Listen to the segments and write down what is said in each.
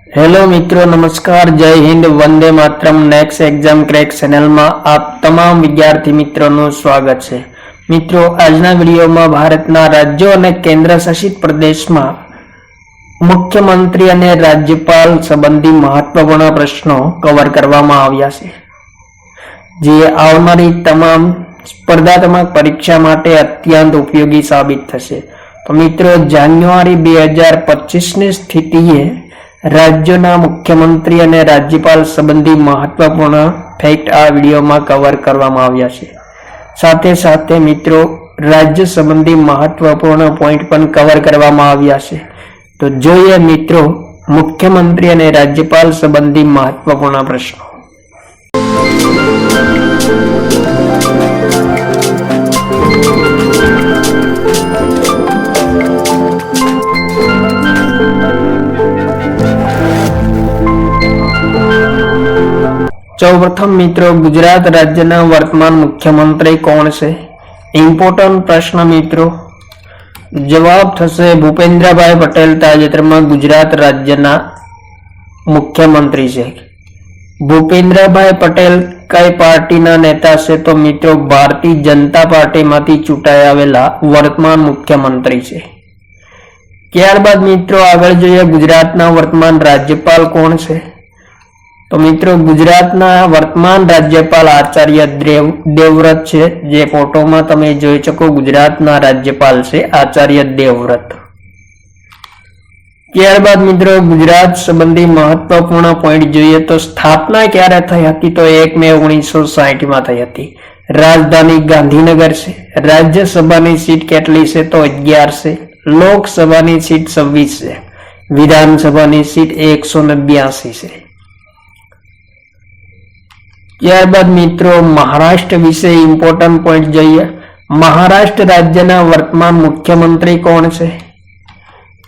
Hello मित्रों, नमस्कार, जय Hind, Vande Mataram. Next exam crack channel में आप तमाम विद्यार्थी मित्रों स्वागत है। मित्रों, आजना वीडियो में भारतना राज्यों और केन्द्र शासित प्रदेश में मुख्यमंत्री और राज्यपाल संबंधी महत्वपूर्ण प्रश्नों कवर करवामां आव्या छे, जे आवनारी तमाम स्पर्धात्मक परीक्षा माटे अत्यंत उपयोगी साबित थशे। तो मित्रों, जान्युआरी 2025 ની સ્થિતિએ राज्यों मुख्यमंत्री और राज्यपाल संबंधी महत्वपूर्ण फैक्ट आ वीडियो में कवर करवामां आव्या छे। साथे साथे मित्रों, राज्य संबंधी महत्वपूर्ण पॉइंट पण कवर करवामां आव्या छे। तो जोईए मित्रों, मुख्यमंत्री और राज्यपाल संबंधी महत्वपूर्ण प्रश्नों। सर्वप्रथम मित्रों, गुजरात राज्यना वर्तमान मुख्यमंत्री कौन से? इम्पोर्टન્ટ प्रश्न मित्रों। जवाब थशे भूपेन्द्रभाई पटेल ताजेतरमां गुजरात राज्यना मुख्यमंत्री छे। भूपेन्द्रभाई पटेल कई पार्टीना नेता छे? तो मित्रों, भारतीय जनता पार्टी मांथी चूंटाई आवेला वर्तमान मुख्यमंत्री छे। त्यारबाद मित्रों आगळ जोईए, गुजरातना वर्तमान राज्यपाल कोण छे? तो मित्रों, गुजरातना वर्तमान राज्यपाल आचार्य देवव्रत छे। जे फोटो में तमे जोई शको, गुजरातना राज्यपाल छे आचार्य देवव्रत। त्यारबाद मित्रों, गुजरात संबंधी महत्वपूर्ण पॉइंट जोईए तो स्थापना क्यारे थई हती? तो 1 मे 1960 में थई हती। राजधानी गांधीनगर छे। राज्यसभानी सीट केटली छे? तो 11 छे। लोकसभानी सीट 26 छे। विधानसभानी सीट 182 छे। त्यारबाद मित्रों, महाराष्ट्र विषय इम्पोर्टન્ટ पॉइंट जोईए। महाराष्ट्र राज्यना वर्तमान मुख्यमंत्री कौन छे?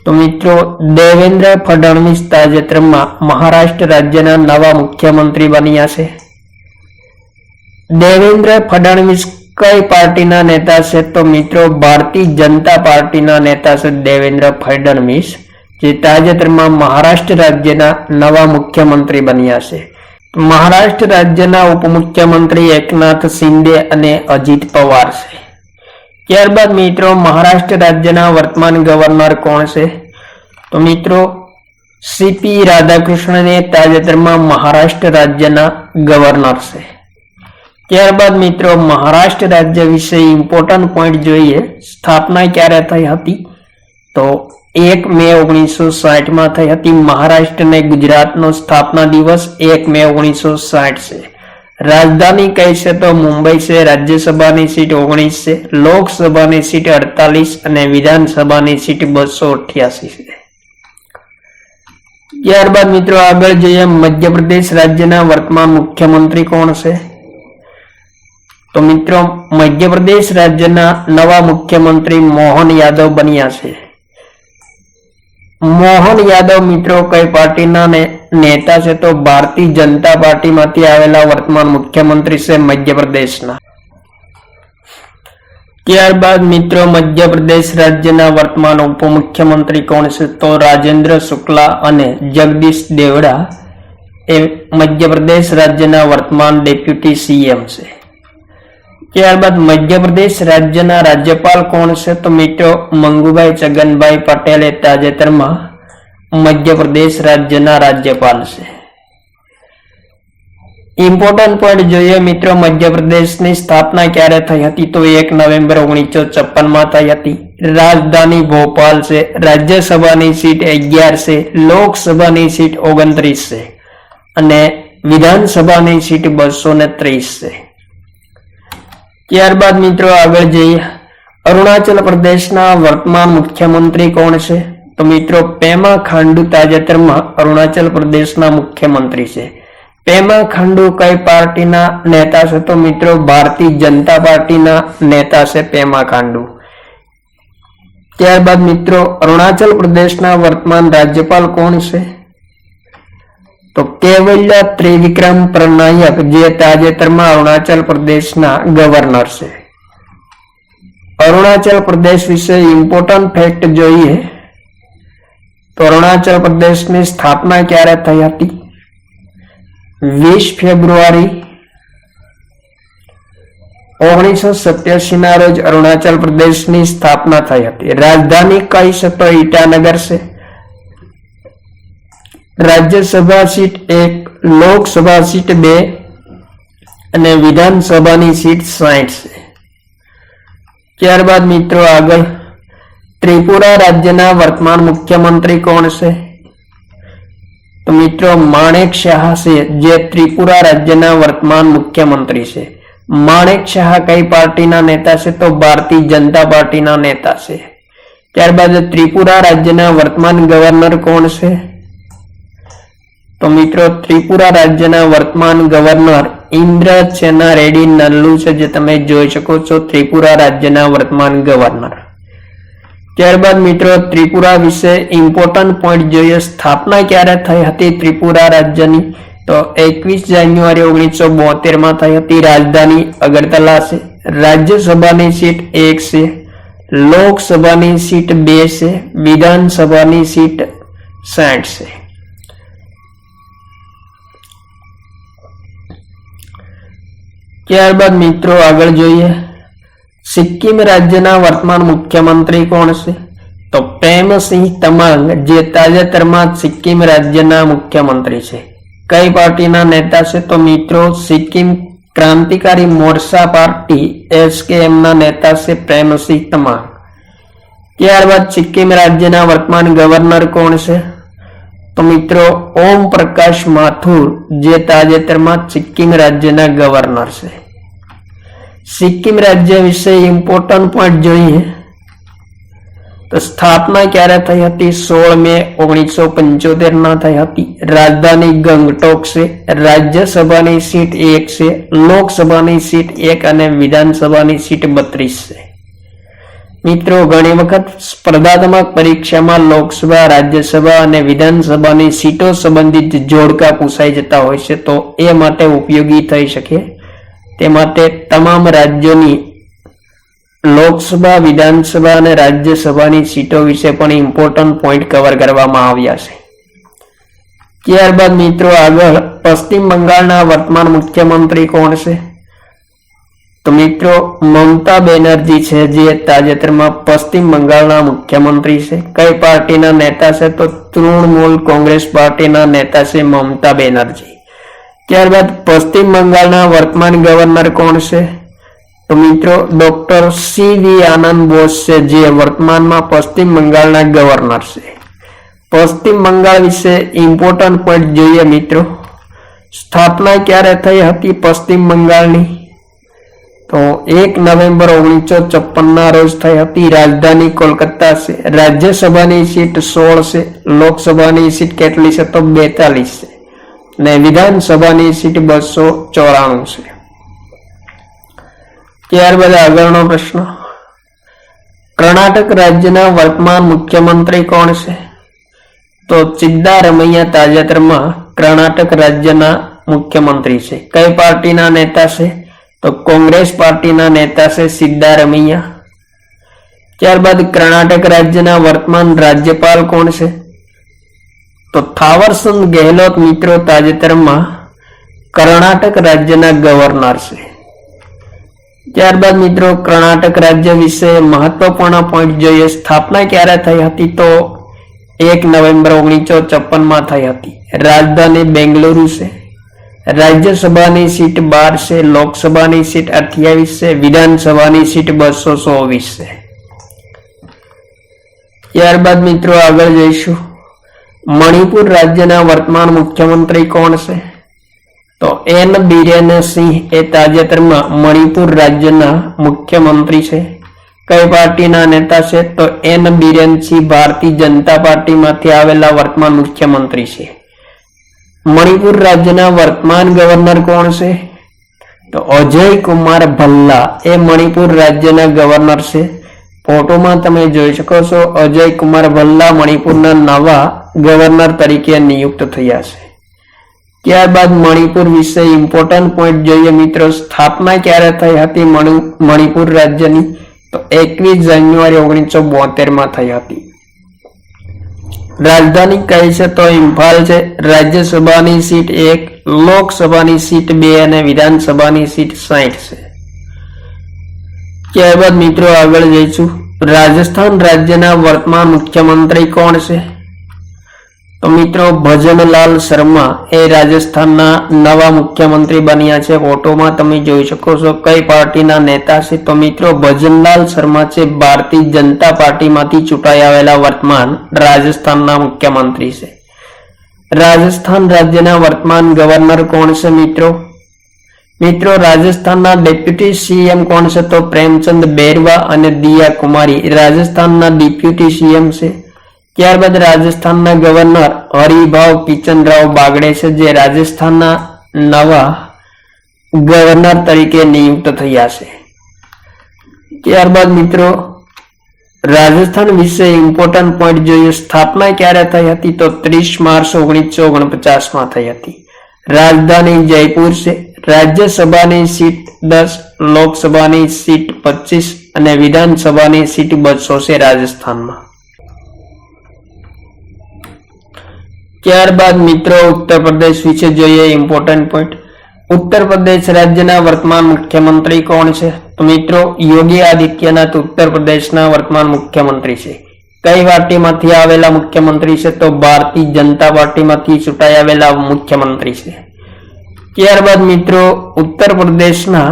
तो मित्रों, देवेन्द्र फडणवीस ताजेतरमां महाराष्ट्र राज्यना नवा मुख्यमंत्री बन्या छे। देवेन्द्र फडणवीस कई पार्टीना नेता छे? तो मित्रों, भारतीय जनता पार्टीना नेता छे देवेन्द्र फडणवीस, जे ताजेतरमां महाराष्ट्र राज्यना नवा मुख्यमंत्री बन्या छे। महाराष्ट्र राज्यना उपमुख्यमंत्री एकनाथ शिंदे अने अजित पवार छे। त्यारबाद मित्रों, महाराष्ट्र राज्यना वर्तमान गवर्नर कोण छे? तो मित्रों, सीपी राधाकृष्णन ने ताजेतरमां महाराष्ट्र राज्यना गवर्नर छे। त्यारबाद मित्रों, महाराष्ट्र राज्य विषय इम्पोर्टન્ટ पॉइंट जोईए। स्थापना क्यारे थई हती? तो 1 मे 1960 में थई हती। महाराष्ट्र ने गुजरातनो स्थापना दिवस 1 मे 1960 से। राजधानी कई छे? तो मुंबई से। राज्यसभानी सीट 19 से। लोकसभानी सीट 48 और विधानसभानी सीट 288 से। त्यारबाद मित्रों आगळ जोईए, मध्य प्रदेश राज्यना वर्तमान मुख्यमंत्री कौन से? तो मित्रों, मध्य प्रदेश राज्यना नवा मुख्यमंत्री मोहन यादव बन्या छे। मोहन यादव मित्रों कई पार्टीना नेता छे? तो भारतीय जनता पार्टी मांथी आवेला वर्तमान मुख्यमंत्री से मध्य प्रदेशना। त्यारबाद मित्रों, मध्य प्रदेश राज्यना वर्तमान उपमुख्यमंत्री कौन छे? तो राजेंद्र शुक्ला अने जगदीश देवड़ा ए मध्य प्रदेश राज्यना वर्तमान डेप्यूटी सीएम छे। त्यारबाद मध्य प्रदेश राज्यना राज्यपाल कोण छे? तो मित्रों, मंगूभाई छगनभाई पटेल ए ताजेतरमां मध्य प्रदेश राज्यना राज्यपाल छे। इम्पोर्टન્ટ पॉइंट जोईए मित्रों, मध्य प्रदेश की स्थापना क्यारे थई हती? तो 1 नवेम्बर 1956 में थई हती। राजधानी भोपाल से। राज्यसभानी सीट 11 से। लोकसभानी सीट 29 से अने विधानसभानी सीट 230 से। त्यारबाद मित्रों आगळ जोईए, अरुणाचल प्रदेशना वर्तमान मुख्यमंत्री कौन छे? तो मित्रों, पेमा खांडू ताजेतरमां अरुणाचल प्रदेशना मुख्यमंत्री छे। पेमा खांडू कई पार्टीना नेता छे? तो मित्रों, भारतीय जनता पार्टीना नेता छे पेमा खांडू। त्यारबाद मित्रों, अरुणाचल प्रदेशना वर्तमान राज्यपाल कौन छे? तो केवल्य त्रिविक्रम प्रनायक, जे ताजेतरमां अरुणाचल प्रदेशना गवर्नर छे। अरुणाचल प्रदेश विषय इम्पोर्टન્ટ फैक्ट जोईए તો અરુણાચલ પ્રદેશની સ્થાપના ક્યારે થઈ હતી? 20 ફેબ્રુઆરી 1987 ના રોજ અરુણાચલ પ્રદેશની સ્થાપના થઈ હતી. રાજધાની કઈ છે? તો ઈટાનગર છે. રાજ્યસભા સીટ 1, લોકસભા સીટ 2 અને વિધાનસભાની સીટ 60 છે. ત્યારબાદ મિત્રો આગળ ત્રિપુરા રાજ્યના વર્તમાન મુખ્યમંત્રી કોણ છે? તો મિત્રો માણેક શાહ છે, જે ત્રિપુરા રાજ્યના વર્તમાન મુખ્યમંત્રી છે. માણેક શાહ કઈ પાર્ટીના નેતા છે? તો ભારતીય જનતા પાર્ટીના નેતા છે. ત્યારબાદ ત્રિપુરા રાજ્યના વર્તમાન ગવર્નર કોણ છે? તો મિત્રો ત્રિપુરા રાજ્યના વર્તમાન ગવર્નર ઇન્દ્ર સેના રેડ્ડી નલ્લુ છે, જે તમે જોઈ શકો છો ત્રિપુરા રાજ્યના વર્તમાન ગવર્નર. ત્યારબાદ મિત્રો ત્રિપુરા વિશે ઇમ્પોર્ટન્ટ પોઈન્ટ જોઈએ. સ્થાપના ક્યારે થઈ હતી ત્રિપુરા રાજ્યની? તો 21 જાન્યુઆરી 1972 માં થઈ હતી. રાજધાની અગરતલા છે. રાજ્યસભાની સીટ 1 છે, લોકસભાની સીટ 2 છે, વિધાનસભાની સીટ 60 છે. ત્યારબાદ મિત્રો આગળ જોઈએ સિક્કિમ રાજ્યના વર્તમાન મુખ્યમંત્રી કોણ છે? તો પ્રેમસિંહ તમાંગ, જે તાજેતરમાં સિક્કિમ રાજ્યના મુખ્યમંત્રી છે. કઈ પાર્ટીના નેતા છે? તો મિત્રો સિક્કિમ ક્રાંતિકારી મોરચા પાર્ટી SKM ના નેતા છે પ્રેમસિંહ તમાંગ. ત્યારબાદ સિક્કિમ રાજ્યના વર્તમાન ગવર્નર કોણ છે? તો મિત્રો ઓમ પ્રકાશ માથુર, જે તાજેતરમાં સિક્કિમ રાજ્યના ગવર્નર છે. સિક્કિમ રાજ્ય વિશે ઇમ્પોર્ટન્ટ પોઈન્ટ જોઈએ તો સ્થાપના ક્યારે થઈ હતી? 16 મે 1975 ના થઈ હતી. રાજધાની ગંગટોક છે. રાજ્યસભાની સીટ 1 છે, લોકસભાની સીટ 1 અને વિધાનસભાની સીટ 32 છે. મિત્રો ઘણી વખત સ્પર્ધાત્મક પરીક્ષામાં લોકસભા, રાજ્યસભા અને વિધાનસભાની સીટો સંબંધિત જોડકા પૂછાઈ જતા હોય છે, તો એ માટે ઉપયોગી થઈ શકે. તે માટે તમામ રાજ્યોની લોકસભા, વિધાનસભા અને રાજ્યસભાની સીટો વિશે પણ ઇમ્પોર્ટન્ટ પોઈન્ટ કવર કરવામાં આવ્યા છે. ત્યારબાદ મિત્રો આગળ પશ્ચિમ બંગાળના વર્તમાન મુખ્યમંત્રી કોણ છે? તો મિત્રો મમતા બેનર્જી છે, જે તાજેતરમાં પશ્ચિમ બંગાળના મુખ્યમંત્રી છે. કઈ પાર્ટીના નેતા છે? તો તૃણમૂલ કોંગ્રેસ પાર્ટીના નેતા છે મમતા બેનર્જી. ત્યારબાદ પશ્ચિમ બંગાળના વર્તમાન ગવર્નર કોણ છે? તો મિત્રો ડોક્ટર CV આનંદ બોસ છે, જે વર્તમાનમાં પશ્ચિમ બંગાળના ગવર્નર છે. પશ્ચિમ બંગાળ વિશે ઇમ્પોર્ટન્ટ પોઈન્ટ જોઈએ મિત્રો. સ્થાપના ક્યારે થઈ હતી પશ્ચિમ બંગાળની? તો 1 નવેમ્બર 1954 ના રોજ થઈ હતી. રાજધાની કોલકાતા છે. રાજ્યસભાની સીટ 16 છે, લોકસભાની સીટ કેટલી છે? તો 42 છે અને વિધાનસભાની સીટ 294 છે. ત્યારબાદ આગળનો પ્રશ્ન, કર્ણાટક રાજ્યના વર્તમાન મુખ્યમંત્રી કોણ છે? તો સિદ્ધારમૈયા તાજેતરમાં કર્ણાટક રાજ્યના મુખ્યમંત્રી છે. કઈ પાર્ટીના નેતા છે? તો કોંગ્રેસ પાર્ટીના નેતા છે સિદ્ધારમૈયા. ત્યારબાદ કર્ણાટક રાજ્યના વર્તમાન રાજ્યપાલ કોણ છે? તો થાવરચંદ ગેહલોત મિત્રો તાજેતરમાં કર્ણાટક રાજ્યના ગવર્નર છે. ત્યારબાદ મિત્રો કર્ણાટક રાજ્ય વિશે મહત્વપૂર્ણ પોઈન્ટ જોઈએ. સ્થાપના ક્યારે થઈ હતી? તો 1 નવેમ્બર 1954 માં થઈ હતી. રાજધાની બેંગલુરુ છે. રાજ્યસભાની સીટ 12 છે, લોકસભાની સીટ 28 છે, વિધાનસભાની સીટ 224 છે. ત્યારબાદ મિત્રો આગળ જઈશું મણિપુર રાજ્યના વર્તમાન મુખ્યમંત્રી કોણ છે? તો N બિરેન સિંહ એ તાજેતરમાં મણિપુર રાજ્યના મુખ્યમંત્રી છે. કઈ પાર્ટીના નેતા છે? તો N બિરેન સિંહ ભારતીય જનતા પાર્ટીમાંથી આવેલા વર્તમાન મુખ્યમંત્રી છે. મણિપુર રાજ્યના વર્તમાન ગવર્નર કોણ છે? તો અજય કુમાર ભલ્લા એ મણિપુર રાજ્યના ગવર્નર છે. ફોટોમાં તમે જોઈ શકો છો અજય કુમાર ભલ્લા મણિપુરના નવા ગવર્નર તરીકે નિયુક્ત થયા છે. ત્યારબાદ મણિપુર વિશે ઇમ્પોર્ટન્ટ પોઈન્ટ જોઈએ મિત્રો. સ્થાપના ક્યારે થઈ હતી મણિપુર રાજ્યની? તો 21 જાન્યુઆરી 1972 માં થઈ હતી. રાજધાની કઈ છે તો ઇમ્ફાલ છે। રાજ્યસભાની સીટ 1, લોકસભાની સીટ 2 અને વિધાનસભાની સીટ 60 છે। ત્યારબાદ મિત્રો આગળ જઈશું। રાજસ્થાન રાજ્યના વર્તમાન મુખ્યમંત્રી કોણ છે તો મિત્રો ભજનલાલ શર્મા એ રાજસ્થાનના નવા મુખ્યમંત્રી બન્યા છે। ફોટોમાં તમે જોઈ શકો છો। કઈ પાર્ટીના નેતા છે તો મિત્રો ભજનલાલ શર્મા છે ભારતીય જનતા પાર્ટીમાંથી ચૂંટાઈ આવેલા વર્તમાન રાજસ્થાનના મુખ્યમંત્રી છે। રાજસ્થાન રાજ્યના વર્તમાન ગવર્નર કોણ છે મિત્રો રાજસ્થાનના ડેપ્યુટી સીએમ કોણ છે તો પ્રેમચંદ બેરવા અને દિયા કુમારી રાજસ્થાનના ડેપ્યુટી સીએમ છે। ત્યારબાદ રાજસ્થાનના ગવર્નર હરિભાવ કિચનરાવ બાગડે છે જે રાજસ્થાનના નવા ગવર્નર તરીકે નિયુક્ત થયા છે। ત્યારબાદ મિત્રો રાજસ્થાન વિશે ઇમ્પોર્ટન્ટ પોઈન્ટ જોઈએ। સ્થાપના ક્યારે થઈ હતી તો 30 માર્ચ 1949 થઈ હતી। રાજધાની જયપુર છે। રાજ્યસભાની સીટ 10, લોકસભાની સીટ 25 અને વિધાનસભાની સીટ 200 છે રાજસ્થાનમાં। ત્યારબાદ મિત્રો ઉત્તર પ્રદેશ વિશે જોઈએ ઇમ્પોર્ટન્ટ પોઈન્ટ। ઉત્તર પ્રદેશ રાજ્યના વર્તમાન મુખ્યમંત્રી કોણ છે તો મિત્રો યોગી આદિત્યનાથ ઉત્તર પ્રદેશના વર્તમાન મુખ્યમંત્રી છે। કઈ પાર્ટીમાંથી આવેલા મુખ્યમંત્રી છે તો ભારતીય જનતા પાર્ટીમાંથી ચૂંટાઈ આવેલા મુખ્યમંત્રી છે। ત્યારબાદ મિત્રો ઉત્તર પ્રદેશના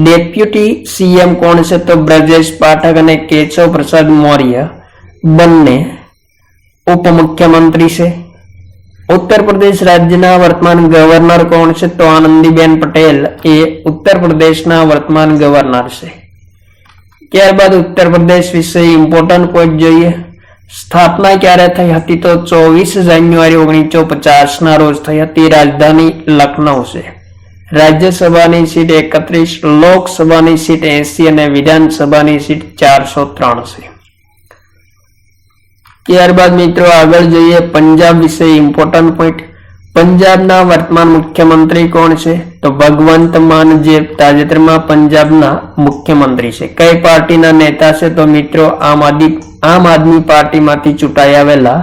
ડેપ્યુટી સીએમ કોણ છે તો બ્રજેશ પાઠક અને કેશવ પ્રસાદ મૌર્ય બંને ઉપમુખ્યમંત્રી છે। ઉત્તર પ્રદેશ રાજ્યના વર્તમાન ગવર્નર કોણ છે તો આનંદીબેન પટેલ એ ઉત્તર પ્રદેશના વર્તમાન ગવર્નર છે। ત્યારબાદ ઉત્તર પ્રદેશ વિશે ઇમ્પોર્ટન્ટ પોઈન્ટ જોઈએ। સ્થાપના ક્યારે થઈ હતી તો 24 જાન્યુઆરી 1950 રોજ થઈ હતી। રાજધાની લખનઉ છે। રાજ્યસભાની સીટ 31, લોકસભાની સીટ 80 અને વિધાનસભાની સીટ 403 છે। ત્યારબાદ મિત્રો આગળ જોઈએ પંજાબ વિશે ઇમ્પોર્ટન્ટ પોઈન્ટ। પંજાબના વર્તમાન મુખ્યમંત્રી કોણ છે તો ભગવંત માન જે તાજેતરમાં પંજાબના મુખ્યમંત્રી છે। કઈ પાર્ટીના નેતા છે તો મિત્રો આમ આદમી પાર્ટીમાંથી ચૂંટાઈ આવેલા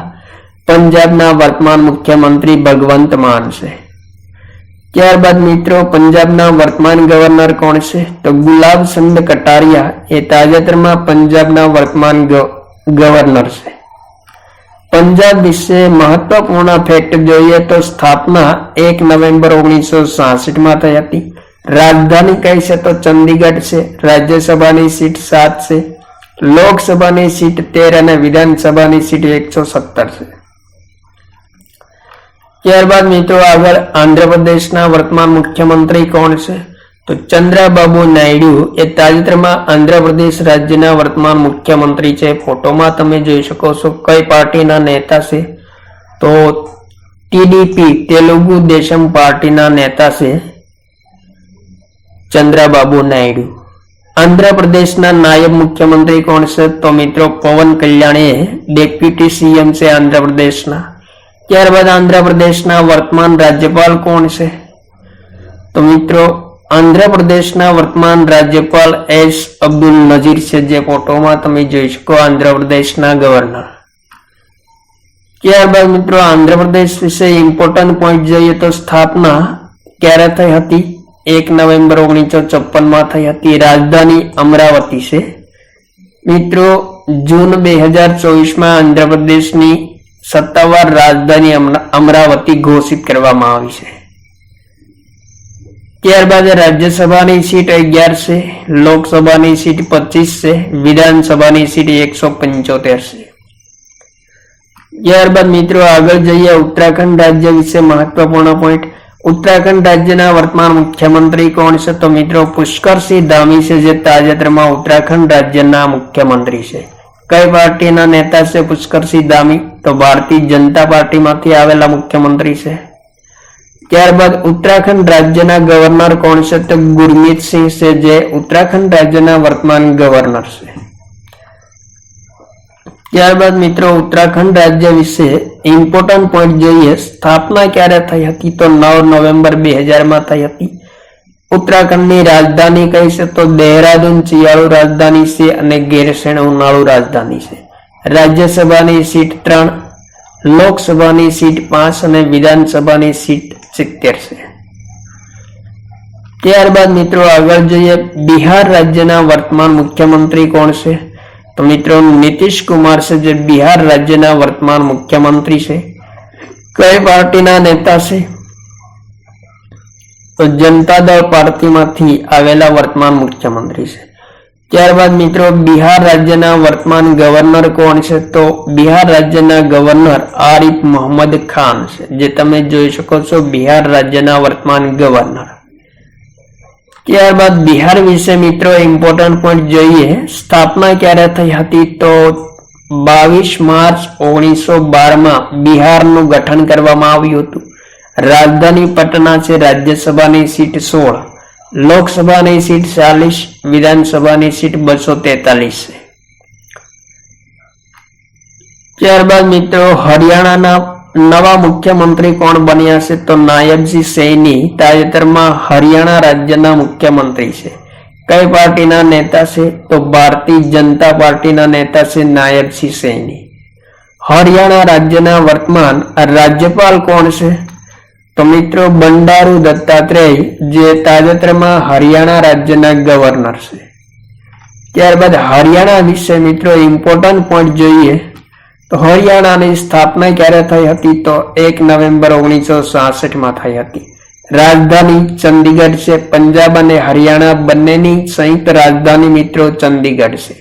પંજાબના વર્તમાન મુખ્યમંત્રી ભગવંત માન છે। ત્યારબાદ મિત્રો પંજાબના વર્તમાન ગવર્નર કોણ છે તો ગુલાબચંદ કટારિયા એ તાજેતરમાં પંજાબના વર્તમાન ગવર્નર છે। પંજાબ વિશે મહત્વપૂર્ણ ફેક્ટ જોઈએ તો સ્થાપના 1 નવેમ્બર 1966 થઈ હતી। રાજધાની કઈ છે તો ચંદીગઢ છે। રાજ્યસભાની સીટ 7 છે, લોકસભાની સીટ 13 અને વિધાનસભાની સીટ 117 છે। ત્યારબાદ મિત્રો આગળ આંધ્રપ્રદેશના વર્તમાન મુખ્યમંત્રી કોણ છે તો ચંદ્રબાબુ નાયડુ એ તાજેતરમાં આંધ્રપ્રદેશ રાજ્યના વર્તમાન મુખ્યમંત્રી છે। ફોટોમાં તમે જોઈ શકો છો। કઈ પાર્ટીના નેતા છે તો ટીડીપી તેલુગુ દેશમ પાર્ટીના નેતા છે ચંદ્રબાબુ નાયડુ। આંધ્રપ્રદેશના નાયબ મુખ્યમંત્રી કોણ છે તો મિત્રો પવન કલ્યાણ એ ડેપ્યુટી સીએમ છે આંધ્રપ્રદેશના। ત્યારબાદ આંધ્રપ્રદેશના વર્તમાન રાજ્યપાલ કોણ છે તો મિત્રો આંધ્રપ્રદેશના વર્તમાન રાજ્યપાલ એસ અબ્દુલ નજીર છે જે ફોટોમાં તમે જોઈ શકો આંધ્રપ્રદેશના ગવર્નર। ત્યારબાદ મિત્રો આંધ્રપ્રદેશ વિશે ઇમ્પોર્ટન્ટ પોઈન્ટ જોઈએ તો સ્થાપના ક્યારે થઈ હતી 1 નવેમ્બર 1954 થઈ હતી। રાજધાની અમરાવતી છે। મિત્રો જૂન 2024 આંધ્રપ્રદેશની સત્તાવાર રાજધાની અમરાવતી ઘોષિત કરવામાં આવી છે। ત્યારબાદ રાજ્યસભાની સીટ 11 છે, લોકસભાની સીટ 25 છે, વિધાનસભાની સીટ 175 છે। ત્યારબાદ મિત્રો આગળ જઈએ ઉત્તરાખંડ રાજ્ય વિશે મહત્વપૂર્ણ પોઈન્ટ। ઉત્તરાખંડ રાજ્યના વર્તમાન મુખ્યમંત્રી કોણ છે તો મિત્રો પુષ્કરસિંહ ધામી છે જે તાજેતરમાં ઉત્તરાખંડ રાજ્યના મુખ્યમંત્રી છે। કઈ પાર્ટીના નેતા છે પુષ્કરસિંહ ધામી તો ભારતીય જનતા પાર્ટીમાંથી આવેલા મુખ્યમંત્રી છે। ત્યારબાદ ઉત્તરાખંડ રાજ્યના ગવર્નર કોણ છે તો ગુરમીત સિંહ છે જે ઉત્તરાખંડ રાજ્યના વર્તમાન ગવર્નર છે। ત્યારબાદ મિત્રો ઉત્તરાખંડ રાજ્ય વિશે ઇમ્પોર્ટન્ટ પોઈન્ટ જોઈએ। સ્થાપના ક્યારે થઈ હતી તો 9 નવેમ્બર 2000 થઈ હતી। ઉત્તરાખંડની રાજધાની કઈ છે તો દેહરાદૂન શિયાળુ રાજધાની છે અને ગેરસેણ ઉનાળુ રાજધાની છે। રાજ્યસભાની સીટ 3, લોકસભાની સીટ 5 અને વિધાનસભાની સીટ 70 છે। ત્યારબાદ મિત્રો આગળ જોઈએ, બિહાર રાજ્યના વર્તમાન મુખ્યમંત્રી કોણ છે? તો મિત્રો નીતિશ કુમાર છે, જે બિહાર રાજ્યના વર્તમાન મુખ્યમંત્રી છે। કઈ પાર્ટીના નેતા છે? તો જનતા દળ પાર્ટીમાંથી આવેલા વર્તમાન મુખ્યમંત્રી છે। ત્યારબાદ મિત્રો બિહાર રાજ્યના વર્તમાન ગવર્નર કોણ છે? તો બિહાર રાજ્યના ગવર્નર આરિફ મોહમ્મદ ખાન છે, જે તમે જોઈ શકો છો બિહાર રાજ્યના વર્તમાન ગવર્નર। ત્યારબાદ બિહાર વિશે મિત્રો ઇમ્પોર્ટન્ટ પોઈન્ટ જોઈએ, સ્થાપના ક્યારે થઈ હતી? તો 22 માર્ચ 1912 બિહારનું ગઠન કરવામાં આવ્યું હતું। રાજધાની પટના છે, રાજ્યસભાની સીટ 16, લોકસભાની સીટ 40, વિધાનસભાની સીટ 243 છે। ત્યારબાદ મિત્રો હરિયાણાના નવા મુખ્યમંત્રી કોણ બન્યા છે? તો નાયબસિંહ સૈની તાજેતરમાં હરિયાણા રાજ્યના મુખ્યમંત્રી છે। કઈ પાર્ટીના નેતા છે? તો ભારતીય જનતા પાર્ટીના નેતા છે નાયબસિંહ સૈની। હરિયાણા રાજ્યના વર્તમાન રાજ્યપાલ કોણ છે? તો મિત્રો બંડારુ દત્તાત્રેય, જે તાજેતરમાં હરિયાણા રાજ્યના ગવર્નર છે। ત્યારબાદ હરિયાણા વિશે મિત્રો ઇમ્પોર્ટન્ટ પોઈન્ટ જોઈએ, તો હરિયાણાની સ્થાપના ક્યારે થઈ હતી? તો 1 નવેમ્બર 1966 થઈ હતી। રાજધાની ચંદીગઢ છે। પંજાબ અને હરિયાણા બંનેની સંયુક્ત રાજધાની મિત્રો ચંદીગઢ છે।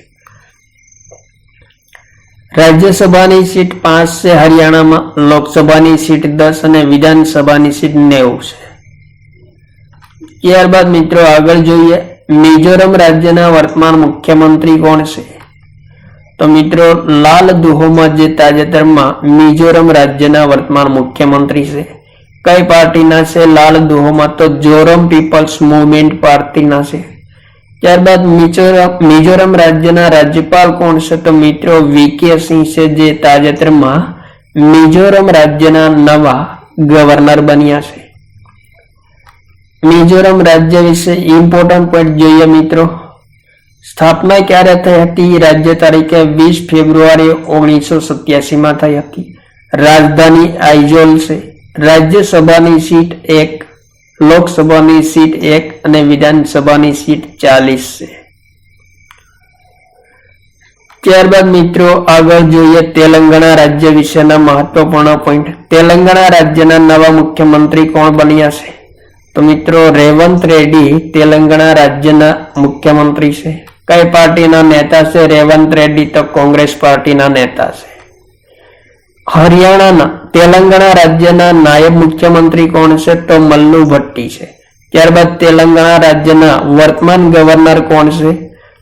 રાજ્યસભાની સીટ 5 છે હરિયાણામાં, લોકસભાની સીટ 10 અને વિધાનસભાની સીટ 90 છે। ત્યારબાદ મિત્રો આગળ જોઈએ, મિઝોરમ રાજ્યના વર્તમાન મુખ્યમંત્રી કોણ છે? તો મિત્રો લાલ દુહોમાં, જે તાજેતરમાં મિઝોરમ રાજ્યના વર્તમાન મુખ્યમંત્રી છે। કઈ પાર્ટીના છે લાલ દુહોમાં? તો જોરમ પીપલ્સ મૂવમેન્ટ પાર્ટીના છે। ત્યારબાદ મિઝોરમ રાજ્યના રાજ્યપાલ કોણ છે? તો મિત્રો વીકે સિંહ છે, જે તાજેતરમાં મિઝોરમ રાજ્યના નવા ગવર્નર બન્યા છે। મિઝોરમ રાજ્ય વિશે ઇમ્પોર્ટન્ટ પોઈન્ટ જોઈએ મિત્રો, સ્થાપના ક્યારે થઈ હતી? રાજ્ય તારીખે 20 ફેબ્રુઆરી 1987 થઈ હતી। રાજધાની આઇઝોલ છે। રાજ્યસભાની સીટ 1, લોકસભાની સીટ 1 અને વિધાનસભાની સીટ 40 છે। ત્યારબાદ મિત્રો આગળ જોઈએ તેલંગાણા રાજ્ય વિશેના મહત્વપૂર્ણ પોઈન્ટ। તેલંગાણા રાજ્યના નવા મુખ્યમંત્રી કોણ બન્યા છે? તો મિત્રો રેવંત રેડ્ડી તેલંગાણા રાજ્યના મુખ્યમંત્રી છે। કઈ પાર્ટીના નેતા છે રેવંત રેડ્ડી? તો કોંગ્રેસ પાર્ટીના નેતા છે। હરિયાણાના તેલંગાણા રાજ્યના નાયબ મુખ્યમંત્રી કોણ છે? તો મલ્લુ ભટ્ટી છે। ત્યારબાદ તેલંગાણા રાજ્યના વર્તમાન ગવર્નર કોણ છે?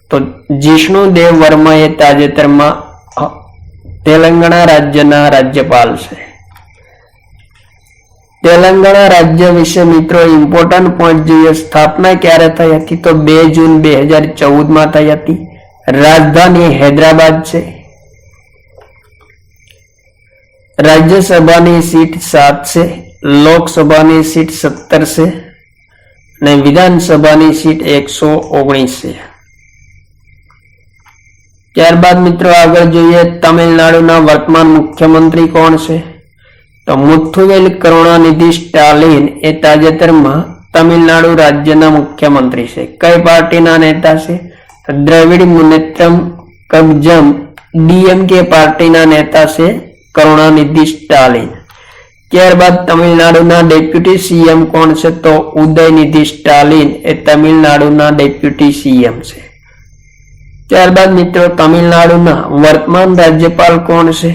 તો જિષ્ણુદેવ વર્મા, એ તાજેતરમાં તેલંગાણા રાજ્યના રાજ્યપાલ છે। તેલંગાણા રાજ્ય વિશે મિત્રો ઇમ્પોર્ટન્ટ પોઈન્ટ જોઈએ, સ્થાપના ક્યારે થઈ હતી? તો 2 જૂન 2014 થઈ હતી। રાજધાની હૈદરાબાદ છે। રાજ્યસભાની સીટ 7 છે, લોકસભાની સીટ 17 છે અને વિધાનસભાની સીટ 119 છે। ત્યારબાદ મિત્રો આગળ જોઈએ, તમિલનાડુના વર્તમાન મુખ્યમંત્રી કોણ છે? તો મુથુવેલ કરુણાનિધિ સ્ટાલિન, એ તાજેતરમાં તમિલનાડુ રાજ્યના મુખ્યમંત્રી છે। કઈ પાર્ટીના નેતા છે? તો દ્રવિડ મુનેત્રમ કઝગમ ડીએમકે પાર્ટીના નેતા છે કરુણાનિધિ સ્ટાલિન। ત્યારબાદ તમિલનાડુના ડેપ્યુટી સીએમ કોણ છે? તો ઉદયનિધિ સ્ટાલિન, એ તમિલનાડુના ડેપ્યુટી સીએમ છે। ત્યારબાદ મિત્રો તમિલનાડુના વર્તમાન રાજ્યપાલ કોણ છે?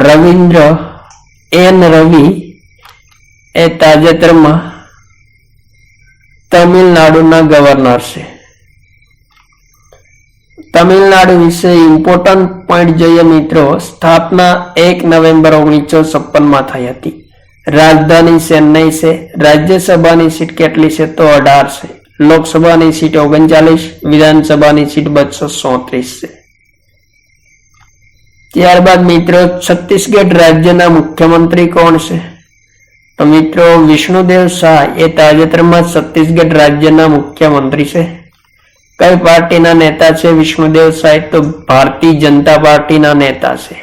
રવિન્દ્ર એન રવિ, એ તાજેતરમાં તમિલનાડુના ગવર્નર છે। તમિલનાડુ વિશે ઇમ્પોર્ટન્ટ પોઈન્ટ જોઈએ મિત્રો, સ્થાપના 1 નવેમ્બર 1956 થઈ હતી। રાજધાની ચેન્નઈ છે। રાજ્યસભાની સીટ કેટલી છે? તો 18 છે। લોકસભાની સીટ 39, વિધાનસભાની સીટ 237 છે। ત્યારબાદ મિત્રો છત્તીસગઢ રાજ્યના મુખ્યમંત્રી કોણ છે? તો મિત્રો વિષ્ણુદેવ શાહ, એ તાજેતરમાં છત્તીસગઢ રાજ્યના મુખ્યમંત્રી છે। કઈ પાર્ટીના નેતા છે વિષ્ણુદેવ શાહ? તો ભારતીય જનતા પાર્ટીના નેતા છે।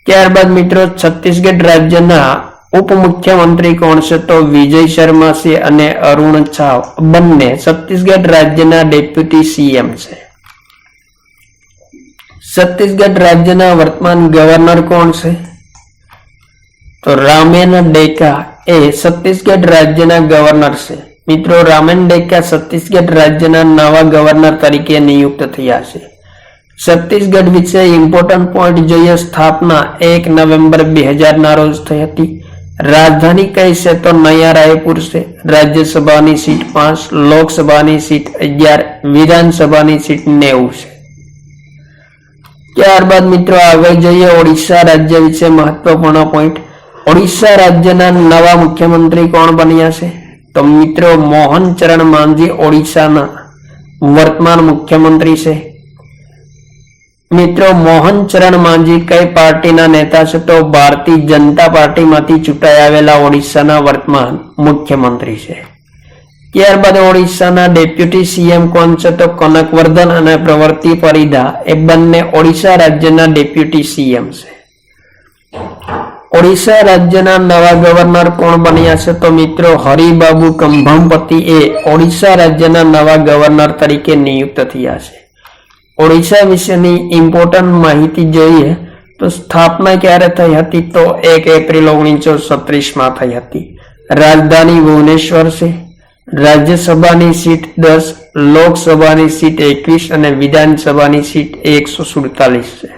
ત્યારબાદ મિત્રો છત્તીસગઢ રાજ્યના ઉપમુખ્યમંત્રી કોણ છે? તો વિજય શર્મા છે અને અરુણ છાવ બંને છત્તીસગઢ રાજ્યના ડેપ્યુટી સીએમ છે. છત્તીસગઢ રાજ્યના વર્તમાન ગવર્નર કોણ છે? તો રામેન ડેકા એ છત્તીસગઢ રાજ્યના ગવર્નર છે. મિત્રો રામેન ડેકા છત્તીસગઢ રાજ્યના નવા ગવર્નર તરીકે નિયુક્ત થયા છે. છત્તીસગઢ વિશે ઇમ્પોર્ટન્ટ પોઈન્ટ જોઈએ. સ્થાપના 1 નવેમ્બર 2000 ના રોજ થઈ હતી. રાજધાની કઈ છે? તો નયા રાયપુર છે. રાજ્યસભાની સીટ 5, લોકસભાની સીટ 11, વિધાનસભાની સીટ 90 છે. ત્યારબાદ મિત્રો આગળ જઈએ ઓડિશા રાજ્ય વિશે મહત્વપૂર્ણ પોઈન્ટ. ઓડિશા રાજ્યના નવા મુખ્યમંત્રી કોણ બન્યા છે? તો મિત્રો મોહન ચરણ માંઝી ઓડિશાના વર્તમાન મુખ્યમંત્રી છે. મિત્રો મોહન ચરણ માંઝી કઈ પાર્ટીના નેતા છે? તો ભારતીય જનતા પાર્ટીમાંથી ચૂંટાઈ આવેલા ઓડિશાના વર્તમાન મુખ્યમંત્રી છે. ત્યારબાદ ઓડિશાના ડેપ્યુટી સીએમ કોણ છે? તો કનકવર્ધન અને પ્રવૃત્તિ પરિદા એ બંને ઓડિશા રાજ્યના ડેપ્યુટી સીએમ છે. ઓડિશા રાજ્યના નવા ગવર્નર કોણ બન્યા છે? તો મિત્રો હરિબાબુ કંભામપતિ એ ઓડિશા રાજ્યના નવા ગવર્નર તરીકે નિયુક્ત થયા છે. ઓડિશા વિશેની ઇમ્પોર્ટન્ટ માહિતી જોઈએ તો સ્થાપના ક્યારે થઈ હતી? તો 1 એપ્રિલ 1936 થઈ હતી. રાજધાની ભુવનેશ્વર છે. રાજ્યસભાની સીટ 10, લોકસભાની સીટ 21 અને વિધાનસભાની સીટ 147 છે.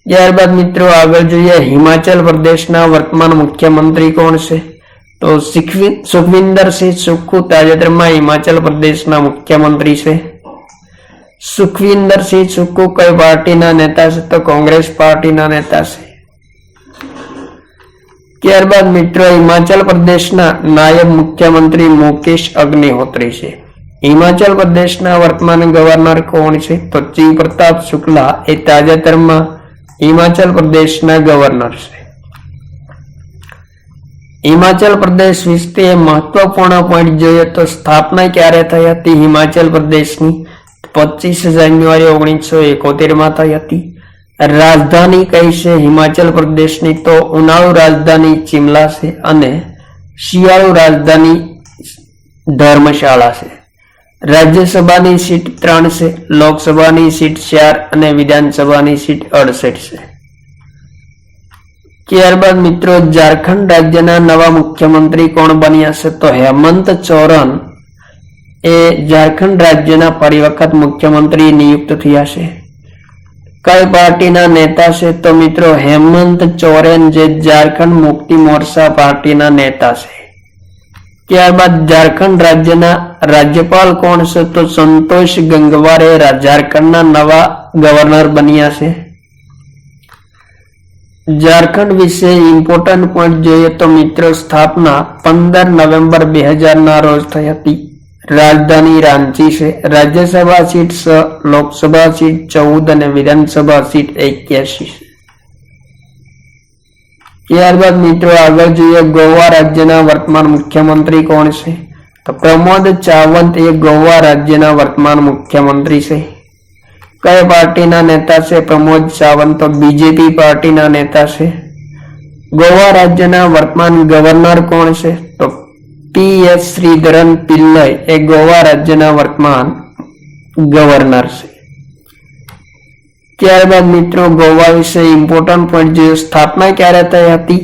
ત્યારબાદ મિત્રો આગળ જોઈએ હિમાચલ પ્રદેશના વર્તમાન મુખ્યમંત્રી કોણ છે? તો સુખવિન્દર સિંહ સુક્ખુ તાજેતરમાં હિમાચલ પ્રદેશના મુખ્યમંત્રી છે. સુખવિન્દર સિંહ સુક્ખુ કઈ પાર્ટીના નેતા છે? તો કોંગ્રેસ પાર્ટીના નેતા છે. ત્યારબાદ મિત્રો હિમાચલ પ્રદેશના નાયબ મુખ્યમંત્રી મુકેશ અગ્નિહોત્રી છે. હિમાચલ પ્રદેશના વર્તમાન ગવર્નર કોણ છે? તો ચિંગ પ્રતાપ શુક્લા એ તાજેતરમાં હિમાચલ પ્રદેશના ગવર્નર છે. હિમાચલ પ્રદેશ વિશે મહત્વપૂર્ણ પોઈન્ટ જોઈએ તો સ્થાપના ક્યારે થઈ હતી હિમાચલ પ્રદેશની? 25 જાન્યુઆરી 1971 થઈ હતી. રાજધાની કઈ છે હિમાચલ પ્રદેશની? તો ઉનાળુ રાજધાની શિમલા છે અને શિયાળુ રાજધાની ધર્મશાળા છે. રાજ્યસભાની સીટ 3 છે, લોકસભાની સીટ 4 અને વિધાનસભાની સીટ 68 છે. ત્યારબાદ મિત્રો ઝારખંડ રાજ્યના નવા મુખ્યમંત્રી કોણ બન્યા છે? તો હેમંત સોરેન એ ઝારખંડ રાજ્યના ફરી વખત મુખ્યમંત્રી નિયુક્ત થયા છે. કઈ પાર્ટીના નેતા છે? તો મિત્રો હેમંત સોરેન જે ઝારખંડ મુક્તિ મોરચા પાર્ટીના નેતા છે. ત્યારબાદ ઝારખંડ રાજ્યના રાજ્યપાલ કોણ છે? તો સંતોષ ગંગવાર એ ઝારખંડના નવા ગવર્નર બન્યા છે. ઝારખંડ વિશે ઇમ્પોર્ટન્ટ પોઈન્ટ જોઈએ તો મિત્રો સ્થાપના 15 નવેમ્બર 2000 ના રોજ થઈ હતી. રાજધાની રાંચી છે. રાજ્યસભા સીટ 6, લોકસભા સીટ 14 અને વિધાનસભા સીટ 81 છે. ત્યારબાદ મિત્રો આગળ જોઈએ ગોવા રાજ્યના વર્તમાન મુખ્યમંત્રી કોણ છે? તો પ્રમોદ સાવંત એ ગોવા રાજ્યના વર્તમાન મુખ્યમંત્રી છે. કઈ પાર્ટીના નેતા છે પ્રમોદ સાવંત? તો બીજેપી પાર્ટીના નેતા છે. ગોવા રાજ્યના વર્તમાન ગવર્નર કોણ છે? તો PS શ્રીધરન પિલ્લઈ એ ગોવા રાજ્યના વર્તમાન ગવર્નર છે. ત્યારબાદ મિત્રો ગોવા વિશે ઇમ્પોર્ટન્ટ પોઈન્ટ જોઈએ. સ્થાપના ક્યારે થઈ હતી?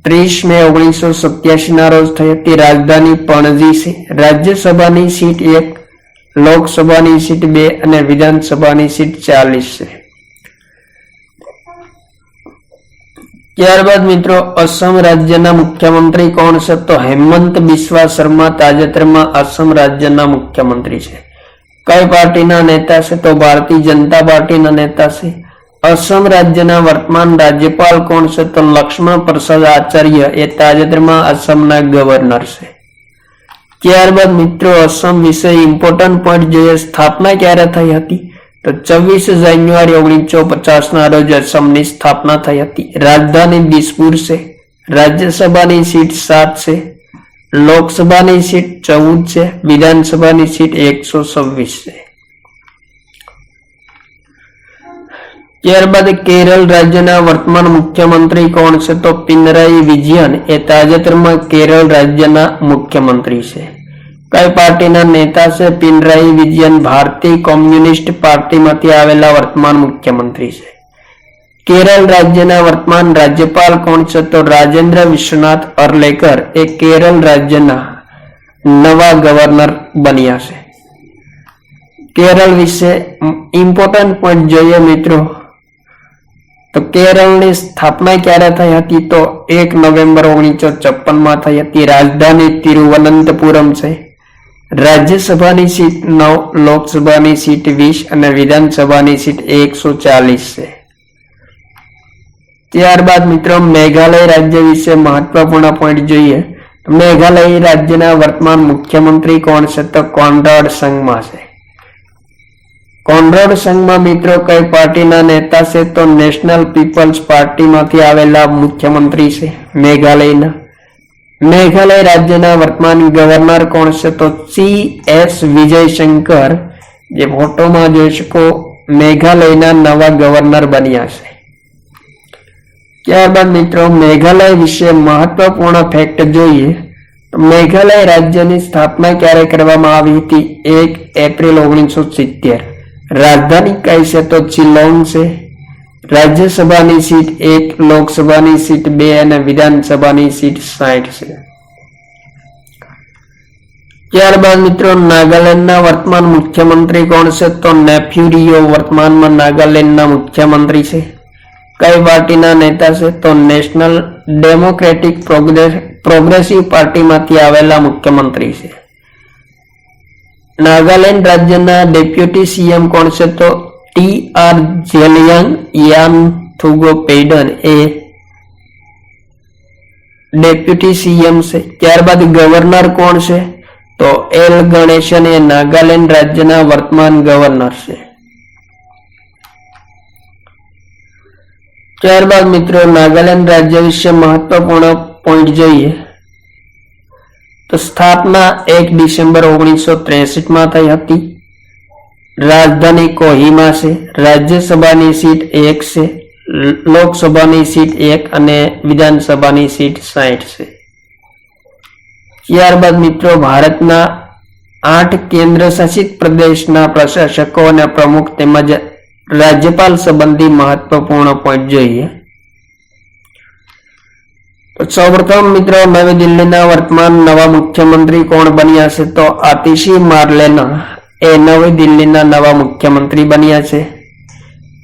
30 મે 1987 ના રોજ થઈ હતી. રાજધાની પણજી છે. રાજ્યસભાની સીટ 1, લોકસભાની સીટ 2 અને વિધાનસભાની સીટ 40 છે. ત્યારબાદ મિત્રો અસમ રાજ્યના મુખ્યમંત્રી કોણ છે? તો હેમંત બિસ્વા શર્મા તાજેતરમાં અસમ રાજ્યના મુખ્યમંત્રી છે. કઈ પાર્ટીના નેતા છે? તો ભારતીય જનતા પાર્ટીના નેતા છે. અસમ રાજ્યના વર્તમાન રાજ્યપાલ કોણ છે? તો લક્ષ્મણ પ્રસાદ આચાર્ય એ તાજેતરમાં અસમના ગવર્નર છે. ત્યારબાદ મિત્રો અસમ વિશે ઇમ્પોર્ટન્ટ પોઈન્ટ જોઈએ. સ્થાપના ક્યારે થઈ હતી? તો 24 જાન્યુઆરી 1950 ના રોજ અસમની સ્થાપના થઈ હતી. રાજધાની દિસપુર છે. રાજ્યસભાની સીટ 7 છે, લોકસભાની સીટ 14 છે, વિધાનસભાની સીટ 126 છે. ત્યારબાદ કેરળ રાજ્યના વર્તમાન મુખ્યમંત્રી કોણ છે? તો પિનરાઈ વિજયન એ તાજેતરમાં કેરળ રાજ્યના મુખ્યમંત્રી છે. કઈ પાર્ટીના નેતા છે પિનરાઈ વિજયન? ભારતીય કોમ્યુનિસ્ટ પાર્ટીમાંથી આવેલા વર્તમાન મુખ્યમંત્રી છે. કેરળ રાજ્યના વર્તમાન રાજ્યપાલ કોણ છે? તો રાજેન્દ્ર વિશ્વનાથ અર્લેકર એ કેરળ રાજ્યના નવા ગવર્નર બન્યા છે. કેરળ વિશે ઇમ્પોર્ટન્ટ પોઈન્ટ જોઈએ મિત્રો, તો કેરળની સ્થાપના ક્યારે થઈ હતી? તો 1 નવેમ્બર 1956 થઈ હતી. રાજધાની તિરુવનંતપુરમ છે. રાજ્યસભાની સીટ 9, લોકસભાની સીટ 20 અને વિધાનસભાની સીટ 140 છે. ત્યારબાદ મિત્રો મેઘાલય રાજ્ય વિશે મહત્વપૂર્ણ પોઈન્ટ જોઈએ. મેઘાલય રાજ્યના વર્તમાન મુખ્યમંત્રી કોણ છે? તો કોનરાડ સંગમા છે. કોનરાડ સંગમા મિત્રો કઈ પાર્ટીના નેતા છે? તો નેશનલ પીપલ્સ પાર્ટીમાંથી આવેલા મુખ્યમંત્રી છે મેઘાલયના. મેઘાલય રાજ્યના વર્તમાન ગવર્નર કોણ છે? તો CS વિજયશંકર, જે ફોટોમાં જોઈ શકો મેઘાલયના નવા ગવર્નર બન્યા છે. ત્યારબાદ મિત્રો મેઘાલય વિશે મહત્વપૂર્ણ ફેક્ટ જોઈએ. મેઘાલય રાજ્યની સ્થાપના ક્યારે કરવામાં આવી હતી? 1 એપ્રિલ 1970. રાજધાની કઈ છે? તો શિલોંગ છે. રાજ્યસભાની સીટ 1, લોકસભાની સીટ 2 અને વિધાનસભાની સીટ 60 છે. ત્યારબાદ મિત્રો નાગાલેન્ડના વર્તમાન મુખ્યમંત્રી કોણ છે? તો નેફ્યુ વર્તમાનમાં નાગાલેન્ડના મુખ્યમંત્રી છે. કઈ પાર્ટીના નેતા છે? તો નેશનલ ડેમોક્રેટિક પ્રોગ્રેસિવ પાર્ટીમાંથી આવેલા મુખ્યમંત્રી છે. નાગાલેન્ડ રાજ્યના ડેપ્યુટી CM કોણ છે? તો TR જેલિયાંગ યામથુગો પેડન એ ડેપ્યુટી CM છે. ત્યારબાદ ગવર્નર કોણ છે? તો L ગણેશન એ નાગાલેન્ડ રાજ્યના વર્તમાન ગવર્નર છે. ત્યારબાદ મિત્રો નાગાલેન્ડ રાજ્ય વિશે મહત્વપૂર્ણ પોઈન્ટ જોઈએ. તો સ્થાપના 1 ડિસેમ્બર 1963 થઈ હતી. રાજધાની કોહિમા છે. રાજ્યસભાની સીટ 1 છે, લોકસભાની સીટ 1 અને વિધાનસભાની સીટ 60 છે. ત્યારબાદ મિત્રો ભારતના 8 કેન્દ્ર શાસિત પ્રદેશના પ્રશાસકો અને પ્રમુખ તેમજ રાજ્યપાલ સંબંધી મહત્વપૂર્ણ પોઈન્ટ જોઈએ. તો સૌપ્રથમ મિત્રો નવી દિલ્હીના વર્તમાન નવા મુખ્યમંત્રી કોણ બન્યા છે? તો આતિશી માર્લેના એ નવી દિલ્હીના નવા મુખ્યમંત્રી બન્યા છે.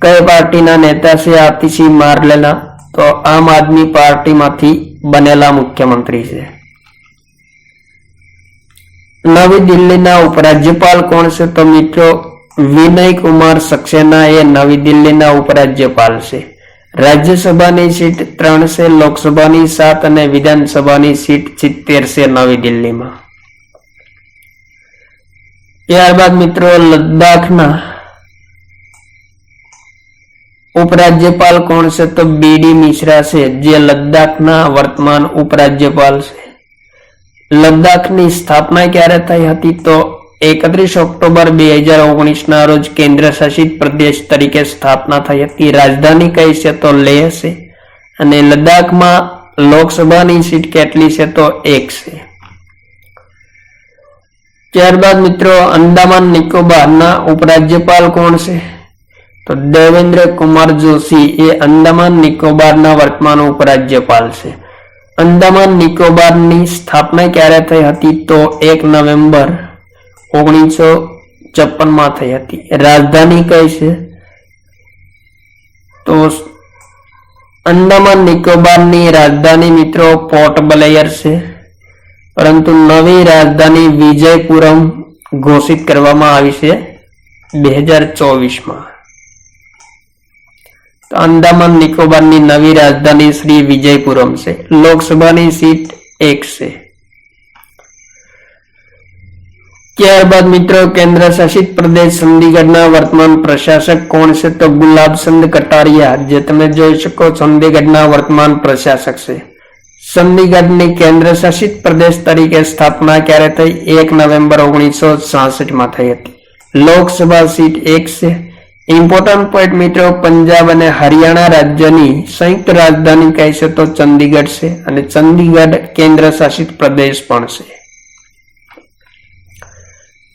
કઈ પાર્ટીના નેતા છે આતિશી માર્લેના? તો આમ આદમી પાર્ટીમાંથી બનેલા મુખ્યમંત્રી છે. નવી દિલ્હીના ઉપરાજ્યપાલ કોણ છે? તો મિત્રો વિનય કુમાર સક્સેના એ નવી દિલ્હીના ઉપરાજ્યપાલ છે. રાજ્યસભાની સીટ 3 છે, લોકસભાની 7 અને વિધાનસભાની સીટ 70 છે નવી દિલ્હીમાં. ત્યારબાદ મિત્રો લદ્દાખના ઉપરાજ્યપાલ કોણ છે? તો BD મિશ્રા છે, જે લદ્દાખના વર્તમાન ઉપરાજ્યપાલ છે. લદ્દાખની સ્થાપના ક્યારે થઈ હતી? તો 31 ઓક્ટોબર 2019 ના રોજ કેન્દ્ર શાસિત પ્રદેશ તરીકે સ્થાપના થઈ હતી. રાજધાની કઈ છે? તો લેહ છે. અને લદ્દાખમાં લોકસભાની સીટ કેટલી છે? તો 1 છે. ત્યારબાદ મિત્રો અંદામાન નિકોબારના ઉપરાજ્યપાલ કોણ છે? તો દેવેન્દ્ર કુમાર જોશી એ અંદામાન નિકોબારના વર્તમાન ઉપરાજ્યપાલ છે. અંદામાન નિકોબારની સ્થાપના ક્યારે થઈ હતી? તો 1 નવેમ્બર 1956 થઈ હતી. રાજધાની કઈ છે? તો અંદામાન નિકોબારની રાજધાની મિત્રો પોર્ટ બ્લેયર છે, પરંતુ નવી રાજધાની વિજયપુરમ ઘોષિત કરવામાં આવી છે 2024માં. તો અંદામાન નિકોબારની નવી રાજધાની શ્રી વિજયપુરમ છે. લોકસભાની સીટ 1 છે. ત્યારબાદ મિત્રો કેન્દ્ર શાસિત પ્રદેશ ચંદીગઢના વર્તમાન પ્રશાસક કોણ છે? તો ગુલાબચંદ કટારિયા, જે તમે જોઈ શકો ચંદીગઢના વર્તમાન પ્રશાસક છે. ચંદીગઢની કેન્દ્ર શાસિત પ્રદેશ તરીકે સ્થાપના ક્યારે થઈ? 1 નવેમ્બર 1966 થઈ હતી. લોકસભા સીટ 1 છે. ઇમ્પોર્ટન્ટ પોઈન્ટ મિત્રો, પંજાબ અને હરિયાણા રાજ્યની સંયુક્ત રાજધાની કહેશે તો ચંદીગઢ છે અને ચંદીગઢ કેન્દ્ર શાસિત પ્રદેશ પણ છે.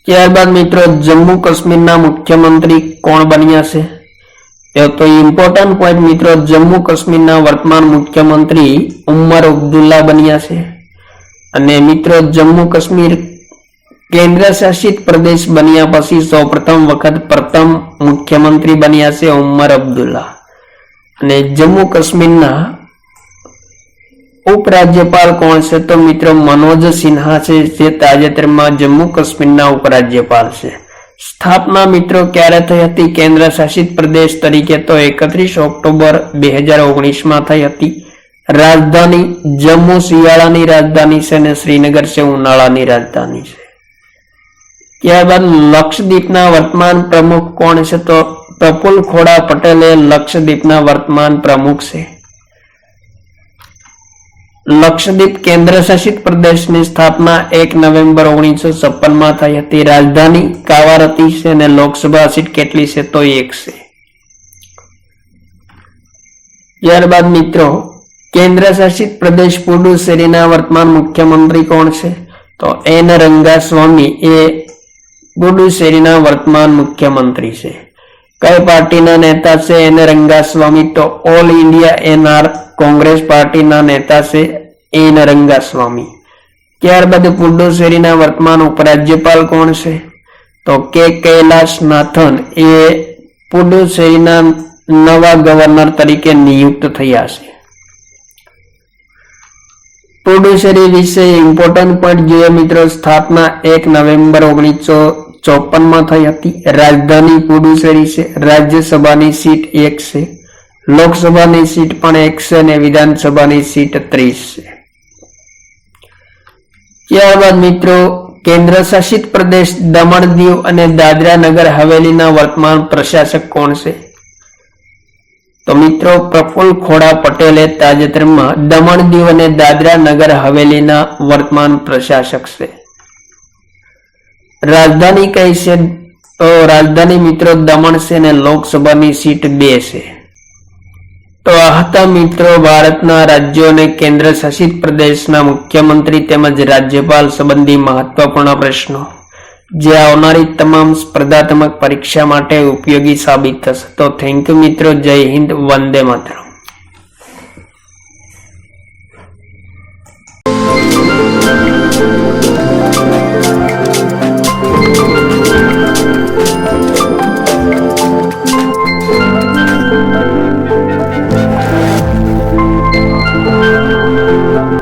ત્યારબાદ મિત્રો જમ્મુ કાશ્મીરના મુખ્યમંત્રી કોણ બન્યા છે? તો ઇમ્પોર્ટન્ટ પોઈન્ટ મિત્રો, જમ્મુ કાશ્મીરના વર્તમાન મુખ્યમંત્રી ઉમર અબ્દુલ્લા બન્યા છે અને મિત્રો જમ્મુ કાશ્મીર કેન્દ્ર શાસિત પ્રદેશ બન્યા પછી સૌપ્રથમ વખત પ્રથમ મુખ્યમંત્રી બન્યા છે ઉમર અબ્દુલ્લા. અને જમ્મુ કાશ્મીરના ઉપરાજ્યપાલ કોણ છે? તો મિત્રો મનોજ સિન્હા છે, જે તાજેતરમાં જમ્મુ કાશ્મીરના ઉપરાજ્યપાલ છે. સ્થાપના મિત્રો ક્યારે થઈ હતી કેન્દ્ર શાસિત પ્રદેશ તરીકે? તો 31 ઓક્ટોબર 2019 થઈ હતી. રાજધાની જમ્મુ શિયાળાની રાજધાની છે અને શ્રીનગર છે ઉનાળાની રાજધાની છે. ત્યારબાદ લક્ષદ્વીપના વર્તમાન પ્રમુખ કોણ છે? તો પ્રફુલ્લ ખોડા પટેલ એ લક્ષદ્વીપના વર્તમાન પ્રમુખ છે. લક્ષદ્વીપ કેન્દ્ર શાસિત પ્રદેશની સ્થાપના 1 નવેમ્બર 1956 થઈ હતી. રાજધાની કાવારતી છે અને લોકસભા સીટ કેટલી છે? તો 1 છે. ત્યારબાદ મિત્રો કેન્દ્ર શાસિત પ્રદેશ પુડુચેરીના વર્તમાન મુખ્યમંત્રી કોણ છે? તો એન રંગાસ્વામી એ પુડુચેરીના વર્તમાન મુખ્યમંત્રી છે. કઈ પાર્ટીના નેતા છે એન રંગાસ્વામી? તો ઓલ ઇન્ડિયા એનઆર કોંગ્રેસ પાર્ટીના નેતા છે એન રંગાસ્વામી. ત્યારબાદ પુડુચેરીના વર્તમાન ઉપરાજ્યપાલ કોણ છે? તો કે કૈલાસનાથન એ પુડુચેરીના નવા ગવર્નર તરીકે નિયુક્ત થયા છે. પુડુચેરી વિશે ઇમ્પોર્ટન્ટ પોઈન્ટ જોઈએ મિત્રો, સ્થાપના 1 નવેમ્બર 1954 થઈ હતી. રાજધાની પુડુચેરી છે. રાજ્યસભાની સીટ 1 છે. લોકસભાની સીટ પણ 1 છે અને વિધાનસભાની સીટ 30 છે. ત્યારબાદ મિત્રો કેન્દ્ર શાસિત પ્રદેશ દમણ દીવ અને દાદરા નગર હવેલીના વર્તમાન પ્રશાસક કોણ છે? તો મિત્રો પ્રફુલ્લ ખોડા પટેલે તાજેતરમાં દમણ દીવ અને દાદરા નગર હવેલીના વર્તમાન પ્રશાસક છે. રાજધાની કઈ છે? તો રાજધાની મિત્રો દમણ છે અને લોકસભાની સીટ 2 છે. તો આ હતા મિત્રો ભારતના રાજ્યો અને કેન્દ્ર શાસિત પ્રદેશના મુખ્યમંત્રી તેમજ રાજ્યપાલ સંબંધી મહત્વપૂર્ણ પ્રશ્નો, જે આવનારી તમામ સ્પર્ધાત્મક પરીક્ષા માટે ઉપયોગી સાબિત થશે. તો થેન્ક યુ મિત્રો. જય હિન્દ. વંદે માતરમ.